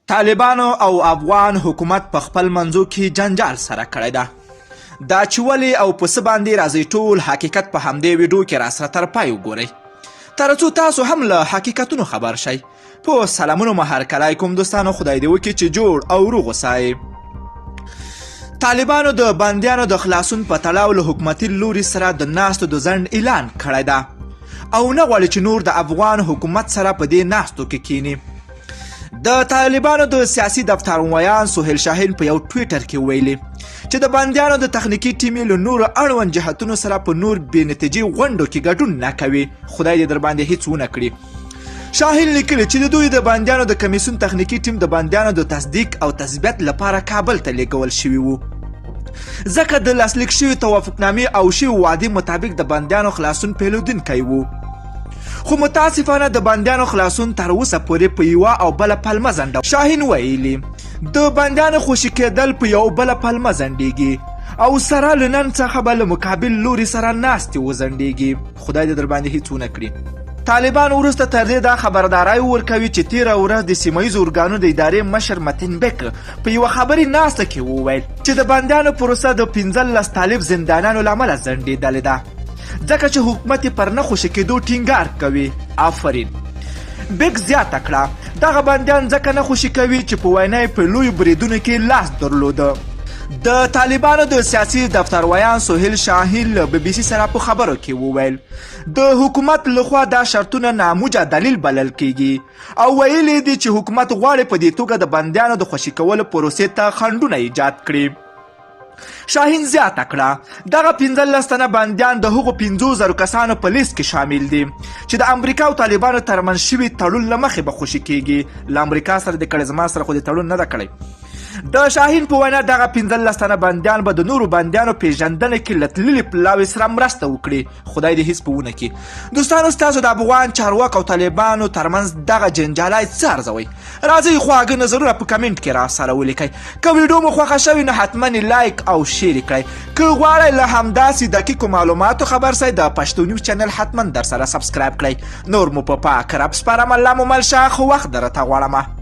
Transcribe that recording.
طالبانو او افغان حکومت په خپل منځو کې جنجال سره کړی ده. دا چې ولې او په څه باندې راځي ټول حقیقت په همدې ویډیو کې راسره تر پای وګورئ تر څو تاسو هم له حقیقتونو خبر شئ. په سلامونو هرکلی کوم دوستانو، خدای دې وکړي چې جوړ او روغ اوسئ. طالبانو د بندیانو د خلاصون په تړاو له حکومتي لوري سره د ناستو د ځنډ اعلان کړی ده او نه غواړي چې نور د افغان حکومت سره په دې ناستو کې کینی. د طالبانو د سیاسي دفتروایان سهیل شاهین په یو ټویټر کې ویلي چې د بندیانو د تخنیکي ټیم له نورو اړوند جهتونو سره په نور بې نتیجې غونډو کې ګډون نه کوي. خدای دې در باندې هیڅ ونه کړي. شاهین لیکلي چې د دوی د بندیانو د کمیسیون تخنیکي ټیم د بندیانو د تصدیق او تثبیت لپاره کابل ته لیږل شوي وو، ځکه د لاسلیک شوي توافقنامې او شوي وعدې مطابق د بندیانو خلاصون پیلودونکی وو. خو متاسفانه د بندیانو خلاصون تر اوسه پورې په یوه او بله پلمه ځنډه. شاهین ویلي د بندیانو خوشي کېدل په یو بله پلمه ځنډېږي او سره له نن څخه به له مقابل لوري سره ناستې وځنډېږي. خدای دې در باندې هیڅ ونه کړي. طالبان وروسته تر دې دا خبرداری ورکوي چې تېره ورځ د سیمه ییزو ارګانو د ادارې مشر متین بیک په یوه خبري ناسته کې وویل چې د بندیانو پروسه د 15 طالب زندانیانو له امله ځنډېدلې ده، ځکه چې حکومت یې پر نه خوشي کېدو ټینګار کوي. آفرین. بیک زیاته کړه دغه بندیان ځکه نه خوشي کوي چې په وینا یې په لویو بریدونو کې لاس درلوده. د طالبانو د سیاسي دفتروایان سهیل شاهین له بي بي سي سره په خبرو کې وویل د حکومت لخوا دا شرطونه ناموجه دلیل بلل کیږي او ویلي دي چې حکومت غواړي په دې توګه د بندیانو د خوشي کولو پروسې ته خنډونه ایجاد کړي. شاهین زیاته کړه دغه 15 تنه بندیان د هغو 50,000 کسانو په لیست کې شامل دي چې د امریکا او طالبانو ترمنځ شوي تړون له مخې به خوشي کیږي. له امریکا سره د کړي زما سره خو د تړون نه ده کړی. د شاهین په وینا دغه 15 تنه بندیان به د نورو بندیانو پیژندنه کې له تللي پلاوي سره مرسته وکړي. خدای دې هیڅ په ونه کړي. دوستانو، ستاسو د افغان چارواکو او طالبانو ترمنځ دغه جنجالای څه ارزوئ؟ راځئ خواږه نظرونه په کمنټ کې راسره ولیکئ. که ویډیو مو خوښه شوې نو حتما لایک او شیر کړئ. که غواړئ له همداسې دقیقو معلوماتو خبر سئ د پښتو نیوز چینل حتما در سره سبسکرایب کړئ. نور مو په پاک رب سپارم. الله مو مل شه. خو وخت درته غواړمه.